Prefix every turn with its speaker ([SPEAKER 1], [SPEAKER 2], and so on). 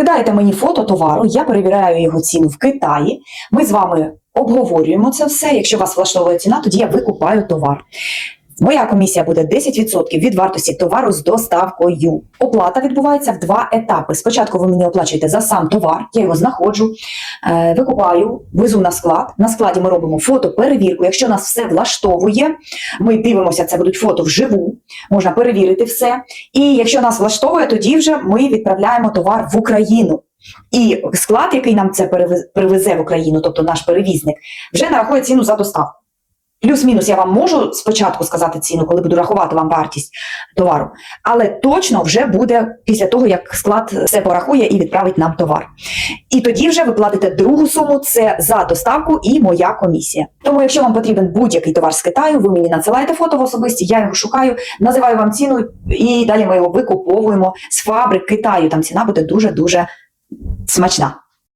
[SPEAKER 1] Скидаєте мені фото товару, я перевіряю його ціну в Китаї, ми з вами обговорюємо це все. Якщо вас влаштовує ціна, тоді я викупаю товар. Моя комісія буде 10% від вартості товару з доставкою. Оплата відбувається в 2 етапи. Спочатку ви мені оплачуєте за сам товар, я його знаходжу, викупаю, везу на склад. На складі ми робимо фотоперевірку. Якщо нас все влаштовує, ми дивимося, це будуть фото вживу, можна перевірити все. І якщо нас влаштовує, тоді вже ми відправляємо товар в Україну. І склад, який нам це привезе в Україну, тобто наш перевізник, вже нарахує ціну за доставку. Плюс-мінус я вам можу спочатку сказати ціну, коли буду рахувати вам вартість товару, але точно вже буде після того, як склад все порахує і відправить нам товар. І тоді вже ви платите другу суму, це за доставку і моя комісія. Тому якщо вам потрібен будь-який товар з Китаю, ви мені надсилаєте фото в особисті, я його шукаю, називаю вам ціну і далі ми його викуповуємо з фабрик Китаю. Там ціна буде дуже-дуже смачна.